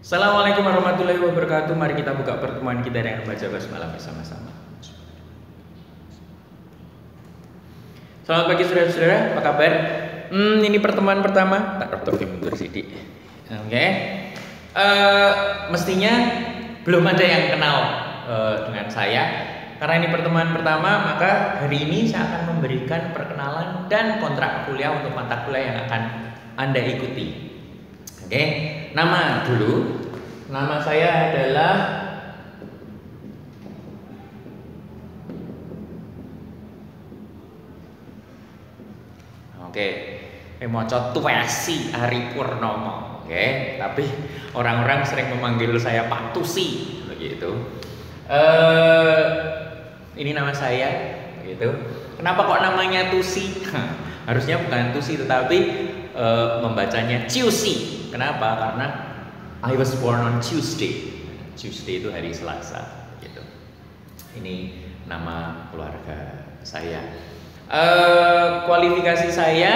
Assalamualaikum warahmatullahi wabarakatuh. Mari kita buka pertemuan kita dengan membaca basmalah bersama-sama. Selamat pagi saudara-saudara, apa kabar? Ini pertemuan pertama. Tak dokter mundur sidik. Oke. Mestinya belum ada yang kenal dengan saya. Karena ini pertemuan pertama, maka hari ini saya akan memberikan perkenalan dan kontrak kuliah untuk mata kuliah yang akan Anda ikuti. Oke, nama dulu. Nama saya adalah Moco Tuesi Ari Purnomo. Oke, tapi orang-orang sering memanggil saya Pak Tusi begitu. Ini nama saya gitu. Kenapa kok namanya Tusi? Harusnya bukan Tusi tetapi membacanya Ciusi. Kenapa? Karena I was born on Tuesday. Tuesday itu hari Selasa gitu. Ini nama keluarga saya. Kualifikasi saya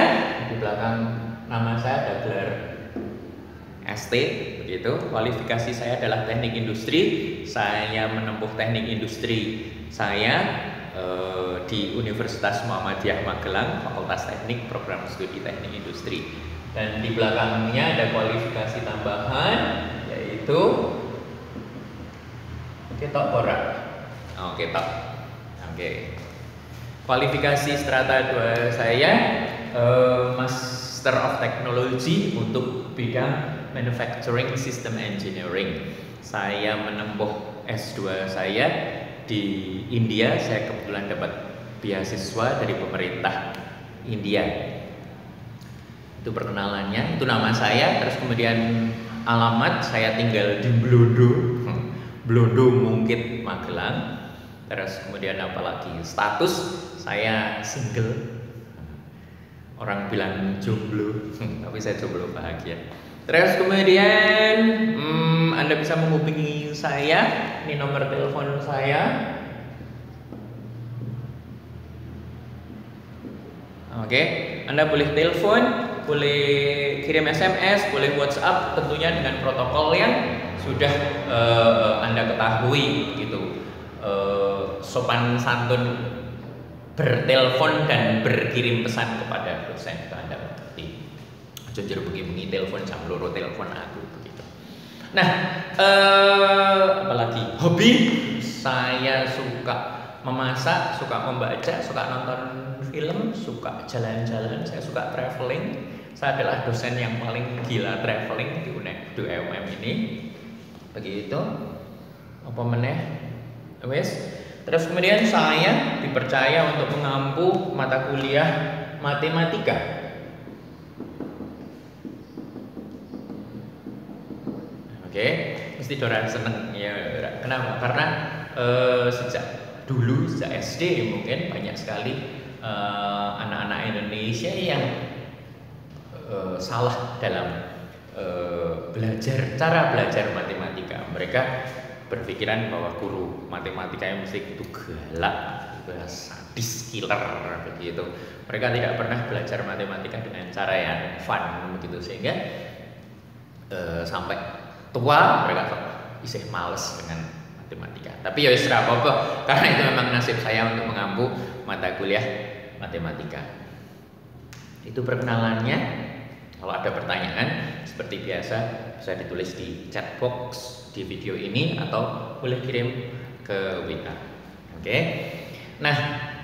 di belakang nama saya ada gelar ST begitu. Kualifikasi saya adalah teknik industri. Saya menempuh teknik industri saya di Universitas Muhammadiyah Magelang, Fakultas Teknik, Program Studi Teknik Industri. Dan di belakangnya ada kualifikasi tambahan yaitu ketok borak. Ketok. Kualifikasi strata 2 saya Master of Technology untuk bidang Manufacturing System Engineering. Saya menempuh S2 saya di India. Saya kebetulan dapat beasiswa dari pemerintah India. Itu perkenalannya, itu nama saya. Terus kemudian alamat, saya tinggal di Blondo Mungkit, Magelang. Terus kemudian apalagi status, saya single. Orang bilang jomblo, tapi saya jomblo bahagia. Terus kemudian Anda bisa menghubungi saya. Ini nomor telepon saya. Anda boleh telepon, boleh kirim SMS, boleh WhatsApp, tentunya dengan protokol yang sudah Anda ketahui gitu. Sopan santun bertelepon dan berkirim pesan kepada dosen itu Anda mengerti. Jujur begini telepon jam loro telepon aku begitu. Nah, apalagi hobi saya suka memasak, suka membaca, suka nonton film, suka jalan-jalan, saya suka traveling. Saya adalah dosen yang paling gila traveling di UMM ini. Begitu. Apa meneh? Wes. Terus kemudian saya dipercaya untuk mengampu mata kuliah matematika. Mesti orang seneng ya. Kenapa? Karena sejak SD mungkin banyak sekali anak-anak Indonesia yang salah dalam cara belajar matematika. Mereka berpikiran bahwa guru matematika yang mesti itu galak, sadis, killer begitu. Mereka tidak pernah belajar matematika dengan cara yang fun begitu, sehingga sampai tua mereka isih males dengan matematika. Tapi ya istirahat apa-apa, karena itu memang nasib saya untuk mengampu mata kuliah matematika. Itu perkenalannya. Kalau ada pertanyaan seperti biasa bisa ditulis di chat box di video ini atau boleh kirim ke WA. Nah,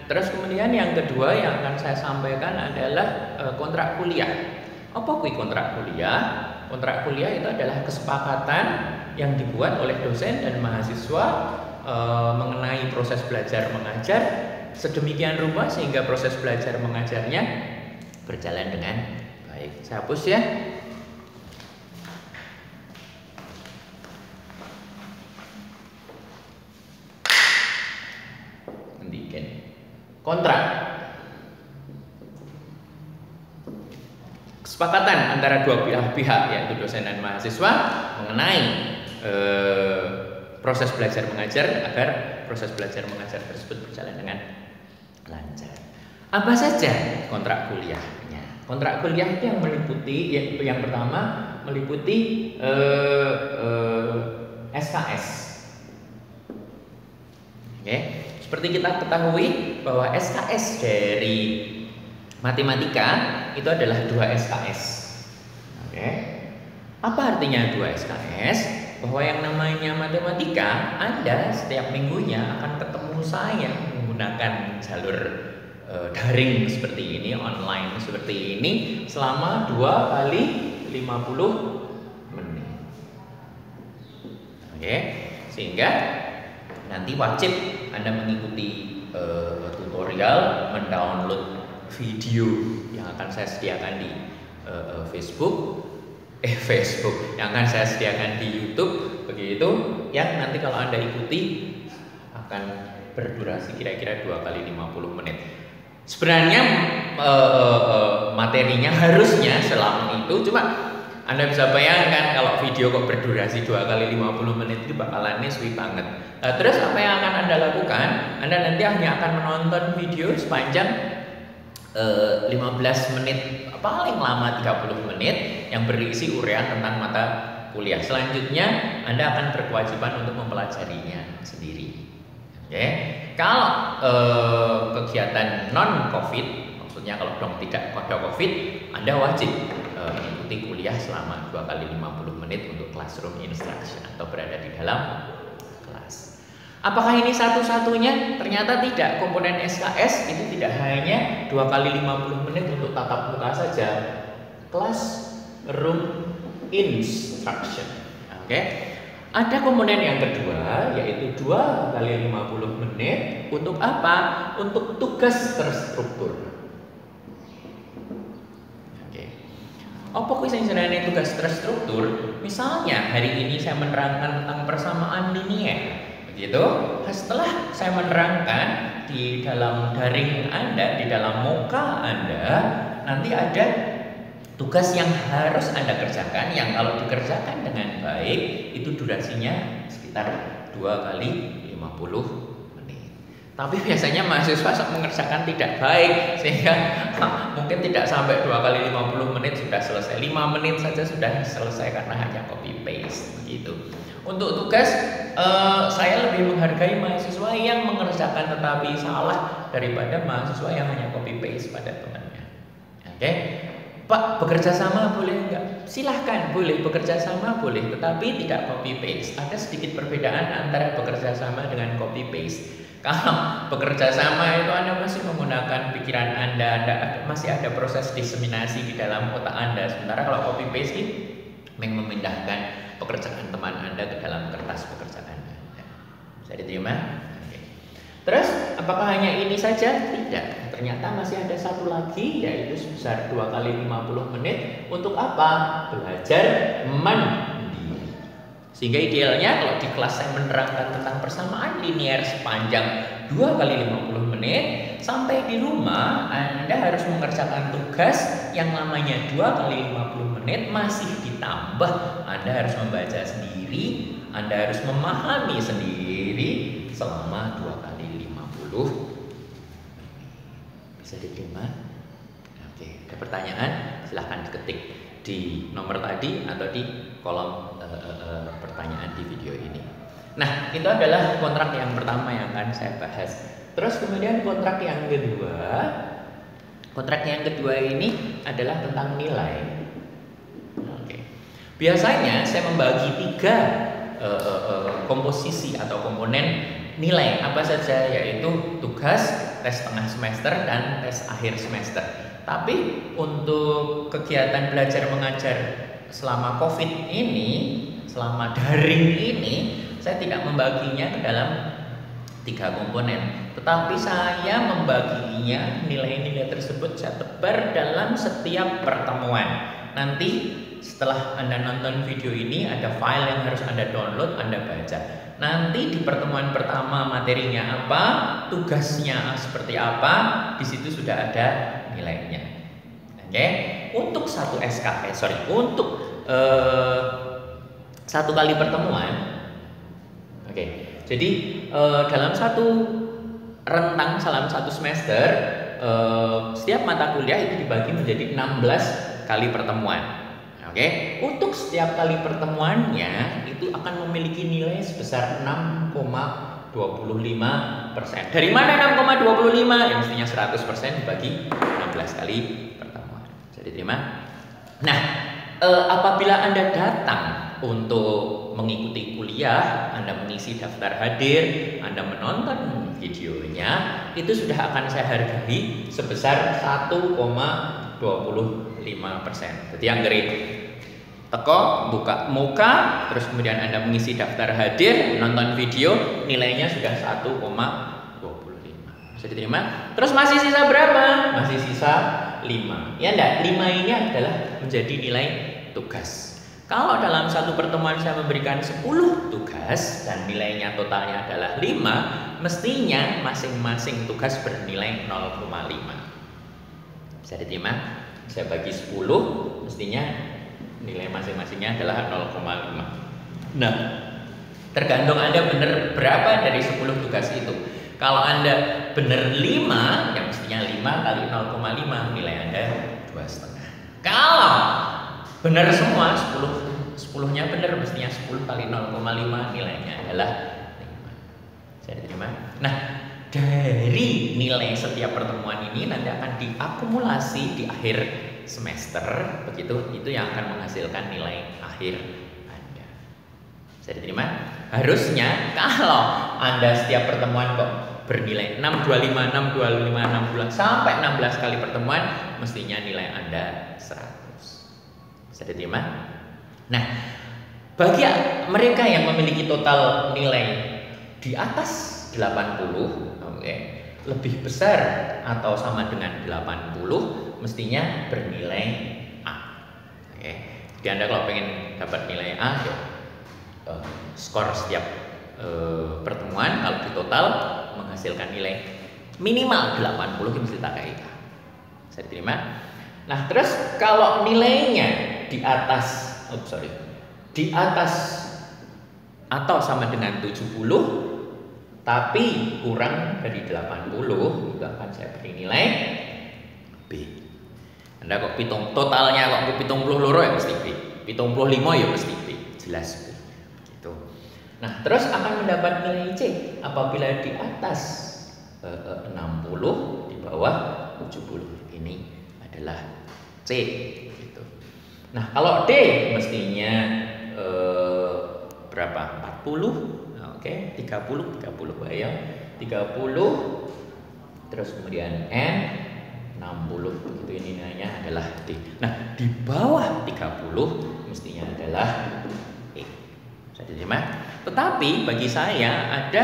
terus kemudian yang kedua yang akan saya sampaikan adalah kontrak kuliah. Apa kuwi kontrak kuliah? Kontrak kuliah itu adalah kesepakatan yang dibuat oleh dosen dan mahasiswa mengenai proses belajar mengajar sedemikian rupa sehingga proses belajar mengajarnya berjalan dengan baik. Saya hapus ya. Kontrak. Kesepakatan antara dua pihak yaitu dosen dan mahasiswa mengenai proses belajar mengajar agar proses belajar mengajar tersebut berjalan dengan lancar. Apa saja kontrak kuliahnya? Kontrak kuliah itu yang meliputi yang pertama meliputi SKS. Oke, seperti kita ketahui bahwa SKS dari matematika itu adalah 2 SKS. Oke. Apa artinya 2 SKS? Bahwa yang namanya matematika, Anda setiap minggunya akan ketemu saya menggunakan jalur daring seperti ini, online seperti ini selama 2 kali 50 menit. Oke, sehingga nanti wajib Anda mengikuti tutorial, mendownload video yang akan saya sediakan di Facebook yang akan saya sediakan di YouTube, begitu, yang nanti kalau Anda ikuti akan berdurasi kira-kira 2 kali 50 menit. Sebenarnya materinya harusnya selama itu, cuma Anda bisa bayangkan kalau video kok berdurasi 2 kali 50 menit itu bakalannya suwi banget. Nah, terus apa yang akan Anda lakukan? Anda nanti hanya akan menonton video sepanjang 15 menit, paling lama 30 menit yang berisi uraian tentang mata kuliah. Selanjutnya Anda akan berkewajiban untuk mempelajarinya sendiri. Oke. Kalau kegiatan non COVID, maksudnya kalau tidak ada COVID, Anda wajib mengikuti kuliah selama 2 kali 50 menit untuk classroom instruction atau berada di dalam kelas. Apakah ini satu-satunya? Ternyata tidak. Komponen SKS itu tidak hanya 2 kali 50 menit untuk tatap muka saja. Classroom instruction. Oke. Ada komponen yang kedua, yaitu 2 kali 50 menit untuk apa? Untuk tugas terstruktur. Oke. Apa sing jenenge tugas terstruktur? Misalnya hari ini saya menerangkan tentang persamaan linier. Begitu. Setelah saya menerangkan di dalam daring Anda, di dalam muka Anda, nanti ada tugas yang harus Anda kerjakan, yang kalau dikerjakan dengan baik itu durasinya sekitar 2 kali 50 menit. Tapi biasanya mahasiswa mengerjakan tidak baik, sehingga mungkin tidak sampai 2 kali 50 menit sudah selesai, 5 menit saja sudah selesai karena hanya copy paste begitu. Untuk tugas, saya lebih menghargai mahasiswa yang mengerjakan tetapi salah daripada mahasiswa yang hanya copy paste pada temannya. Oke. Pak, bekerja sama boleh enggak? Silahkan, boleh bekerja sama boleh, tetapi tidak copy paste. Ada sedikit perbedaan antara bekerja sama dengan copy paste. Kalau bekerja sama itu Anda masih menggunakan pikiran Anda masih ada proses diseminasi di dalam otak Anda. Sementara kalau copy paste memindahkan pekerjaan teman Anda ke dalam kertas pekerjaan Anda. Bisa diterima? Oke. Terus, apakah hanya ini saja? Tidak. Ternyata masih ada satu lagi, yaitu sebesar 2 kali 50 menit. Untuk apa? Belajar mandiri. Sehingga idealnya kalau di kelas saya menerangkan tentang persamaan linier sepanjang 2 kali 50 menit, sampai di rumah Anda harus mengerjakan tugas yang namanya 2 kali 50 menit masih ditambah Anda harus membaca sendiri, Anda harus memahami sendiri selama 2 kali 50. Bisa diterima? Oke, ada pertanyaan? Silahkan diketik di nomor tadi atau di kolom pertanyaan di video ini. Nah, itu adalah kontrak yang pertama yang akan saya bahas. Terus kemudian kontrak yang kedua ini adalah tentang nilai. Oke. Biasanya saya membagi 3 komposisi atau komponen nilai apa saja, yaitu tugas, tes tengah semester, dan tes akhir semester. Tapi untuk kegiatan belajar mengajar selama COVID ini, selama daring ini, saya tidak membaginya ke dalam 3 komponen, tetapi saya membaginya nilai-nilai tersebut saya tebar dalam setiap pertemuan. Nanti setelah Anda nonton video ini ada file yang harus Anda download, Anda baca. Nanti di pertemuan pertama materinya apa, tugasnya seperti apa, di situ sudah ada nilainya. Oke, untuk untuk 1 kali pertemuan. Oke, jadi dalam satu rentang dalam 1 semester, setiap mata kuliah itu dibagi menjadi 16 kali pertemuan. Oke, untuk setiap kali pertemuannya itu akan memiliki nilai nilai sebesar 6,25%. Dari mana 6,25? Ya mestinya 100% dibagi 16 kali pertemuan. Bisa diterima? Nah, apabila Anda datang untuk mengikuti kuliah, Anda mengisi daftar hadir, Anda menonton videonya, itu sudah akan saya hargai sebesar 1,25%. Jadi yang teko, buka muka, terus kemudian Anda mengisi daftar hadir, nonton video, nilainya sudah 1,25. Bisa diterima? Terus masih sisa berapa? Masih sisa 5. Ya enggak? 5 ini adalah menjadi nilai tugas. Kalau dalam satu pertemuan saya memberikan 10 tugas dan nilainya totalnya adalah 5, mestinya masing-masing tugas bernilai 0,5. Bisa diterima? Saya bagi 10, mestinya nilai masing-masingnya adalah 0,5. Nah, tergantung Anda benar berapa dari 10 tugas itu. Kalau Anda benar 5, ya mestinya 5 kali 0,5, nilai Anda 2,5. Kalau benar semua, 10-nya benar, mestinya 10 kali 0,5, nilainya adalah 5. Saya diterima? Nah, dari nilai setiap pertemuan ini nanti akan diakumulasi di akhir semester, begitu, itu yang akan menghasilkan nilai akhir Anda. Saya diterima? Harusnya kalau Anda setiap pertemuan kok bernilai 625, 625, 625 sampai 16 kali pertemuan, mestinya nilai Anda 100. Bisa diterima? Nah, bagi mereka yang memiliki total nilai di atas 80, lebih besar atau sama dengan 80, mestinya bernilai A. Jadi Anda kalau pengen dapat nilai A, skor setiap pertemuan kalau di total menghasilkan nilai minimal 80, mesti tak kayak A. Bisa diterima? Nah, terus kalau nilainya di atas atau sama dengan 70 tapi kurang dari 80, itu akan saya beri nilai B. Anda kok totalnya kok 70 ya mesti B, 75 ya mesti B, jelas B. Gitu. Nah, terus akan mendapat nilai C apabila di atas 60, di bawah 70. Ini adalah C. Gitu. Nah, kalau D mestinya berapa? 40. 30 ya. 30 terus kemudian N 60, begitu, ini nilainya adalah D. Nah, di bawah 30 mestinya adalah E. Bisa diterima? Tetapi bagi saya ada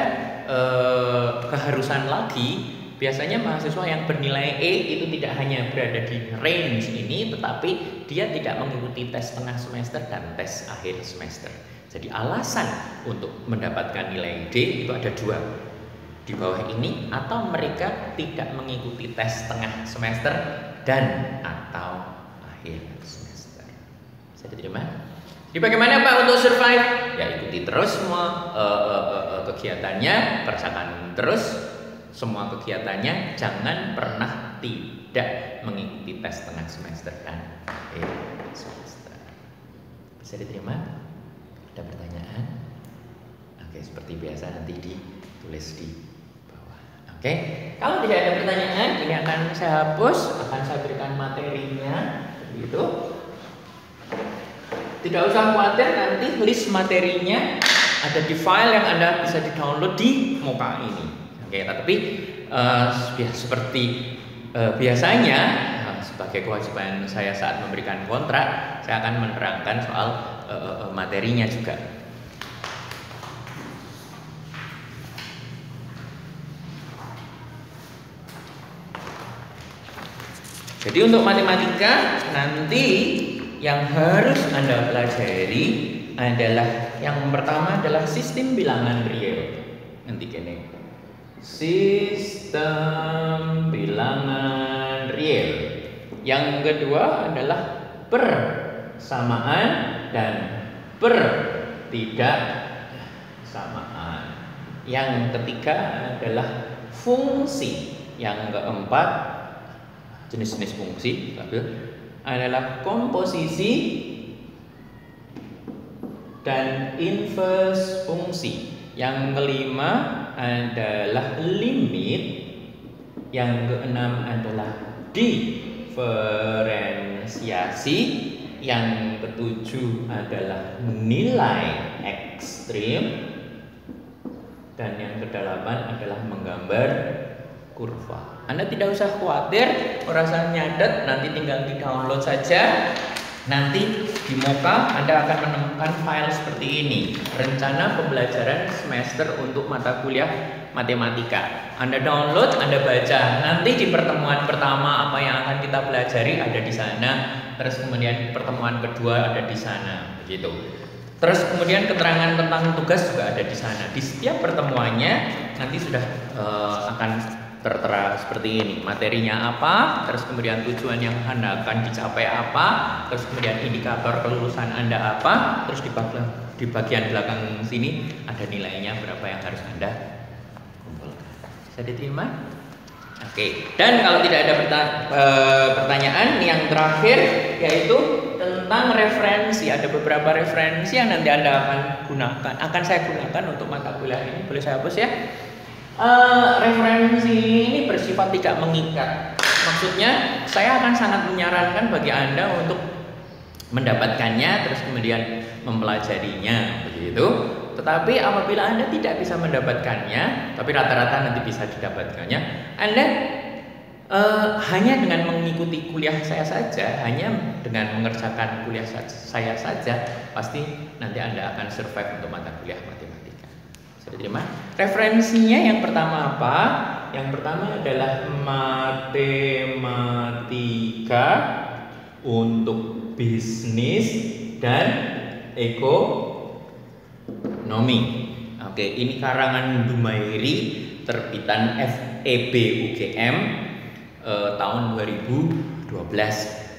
keharusan lagi. Biasanya mahasiswa yang bernilai E itu tidak hanya berada di range ini, tetapi dia tidak mengikuti tes tengah semester dan tes akhir semester. Jadi alasan untuk mendapatkan nilai D itu ada dua, di bawah ini, atau mereka tidak mengikuti tes tengah semester dan atau akhir semester. Bisa diterima? Jadi bagaimana Pak untuk survive? Ya ikuti terus semua kegiatannya, kerjakan terus semua kegiatannya, jangan pernah tidak mengikuti tes tengah semester dan akhir semester. Bisa diterima? Ada pertanyaan? Oke, seperti biasa nanti ditulis di bawah. Oke, kalau tidak ada pertanyaan, ini akan saya hapus, akan saya berikan materinya, begitu. Tidak usah khawatir, nanti list materinya ada di file yang Anda bisa di-download di muka ini. Oke, tapi seperti biasanya sebagai kewajiban saya saat memberikan kontrak, saya akan menerangkan soal materinya juga. Jadi untuk matematika nanti yang harus Anda pelajari adalah yang pertama adalah sistem bilangan real. Nanti gini. Sistem bilangan real. Yang kedua adalah persamaan dan pertidaksamaan. Yang ketiga adalah fungsi. Yang keempat, jenis-jenis fungsi adalah komposisi dan inverse fungsi. Yang kelima adalah limit. Yang keenam adalah diferensiasi. Yang ketujuh adalah nilai ekstrim. Dan yang kedelapan adalah menggambar kurva. Anda tidak usah khawatir, merasa nyadet, nanti tinggal di-download saja. Nanti di Moka Anda akan menemukan file seperti ini. Rencana pembelajaran semester untuk mata kuliah matematika. Anda download, Anda baca. Nanti di pertemuan pertama apa yang akan kita pelajari ada di sana. Terus kemudian pertemuan kedua ada di sana, begitu. Terus kemudian keterangan tentang tugas juga ada di sana. Di setiap pertemuannya nanti sudah akan tertera seperti ini, materinya apa, terus kemudian tujuan yang Anda akan dicapai apa, terus kemudian indikator kelulusan Anda apa, terus di bagian belakang sini ada nilainya berapa yang harus Anda kumpulkan. Bisa diterima? Oke. Dan kalau tidak ada pertanyaan, yang terakhir yaitu tentang referensi. Ada beberapa referensi yang nanti Anda akan saya gunakan untuk mata kuliah ini. Boleh saya hapus ya? Referensi ini bersifat tidak mengikat. Maksudnya saya akan sangat menyarankan bagi Anda untuk mendapatkannya terus kemudian mempelajarinya, begitu. Tetapi apabila Anda tidak bisa mendapatkannya, tapi rata-rata nanti bisa didapatkannya, Anda hanya dengan mengikuti kuliah saya saja, hanya dengan mengerjakan kuliah saya saja, pasti nanti Anda akan survive untuk mata kuliah matematika. Bisa diterima? Referensinya yang pertama apa? Yang pertama adalah matematika untuk bisnis dan ekonomi. Oke, ini karangan Dumairi, terbitan FEB UGM tahun 2012.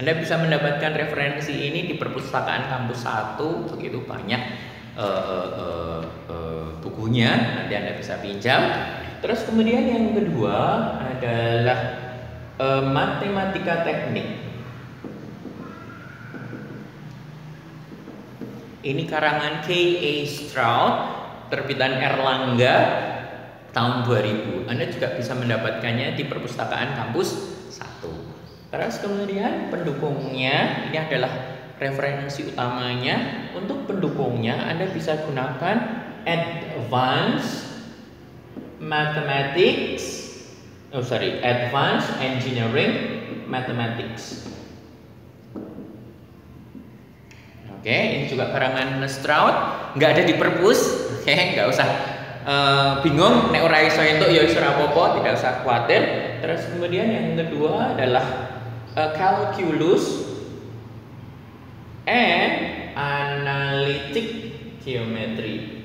Anda bisa mendapatkan referensi ini di perpustakaan kampus 1, begitu banyak bukunya, nanti Anda bisa pinjam. Terus kemudian yang kedua adalah matematika teknik. Ini karangan K.A. Stroud, terbitan Erlangga tahun 2000. Anda juga bisa mendapatkannya di perpustakaan kampus 1. Terus kemudian pendukungnya, ini adalah referensi utamanya. Untuk pendukungnya Anda bisa gunakan Advanced Engineering Mathematics. Oke, ini juga karangan Stroud, nggak ada di perpus. Oke, nggak usah bingung, nek ora iso entuk ya wis ora apa-apa, tidak usah khawatir. Terus kemudian yang kedua adalah Calculus and Analytic Geometry.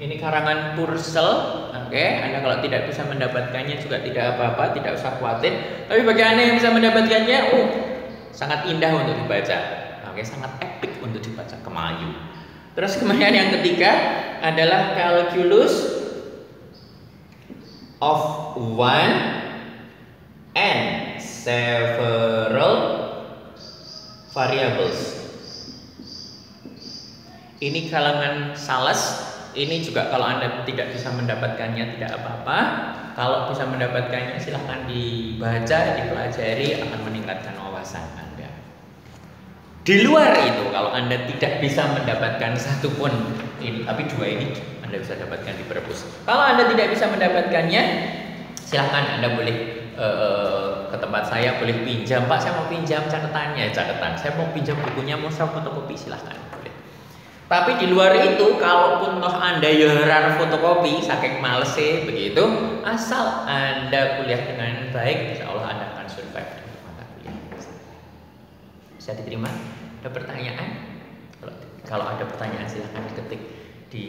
Ini karangan Purcell. Oke, Anda kalau tidak bisa mendapatkannya juga tidak apa-apa, tidak usah khawatir. Tapi bagi Anda yang bisa mendapatkannya, sangat indah untuk dibaca. Oke, sangat epic untuk dibaca, kemayu. Terus kemudian yang ketiga adalah Calculus of One and Several Variables. Ini kalangan Sales. Ini juga kalau Anda tidak bisa mendapatkannya tidak apa-apa. Kalau bisa mendapatkannya silahkan dibaca, dipelajari, akan meningkatkan wawasan Anda. Di luar itu, kalau Anda tidak bisa mendapatkan satupun ini, tapi dua ini Anda bisa dapatkan di perpus. Kalau Anda tidak bisa mendapatkannya, silahkan Anda boleh ke tempat saya, boleh pinjam. Pak, saya mau pinjam catatan. Saya mau pinjam bukunya, mau saya fotokopi, silahkan. Tapi di luar itu, kalaupun toh Anda yaran fotokopi, saking malesnya begitu, asal Anda kuliah dengan baik, insya Allah Anda akan survive di mata kuliah. Bisa diterima? Ada pertanyaan? Kalau ada pertanyaan silahkan diketik di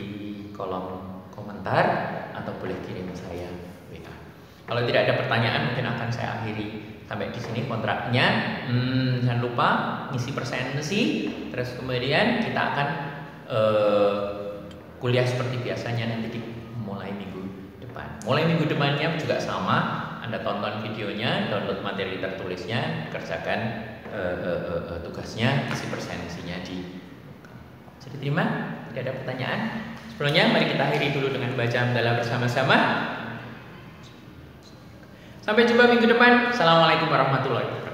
kolom komentar atau boleh kirim saya WA. Kalau tidak ada pertanyaan, mungkin akan saya akhiri sampai di sini kontraknya. Jangan lupa ngisi presensi, terus kemudian kita akan kuliah seperti biasanya nanti mulai minggu depan. Mulai minggu depannya juga sama, Anda tonton videonya, download materi tertulisnya, kerjakan tugasnya, isi presensinya di Bisa diterima? Tidak ada pertanyaan? Sebelumnya mari kita akhiri dulu dengan baca hamdalah bersama-sama. Sampai jumpa minggu depan. Assalamualaikum warahmatullahi wabarakatuh.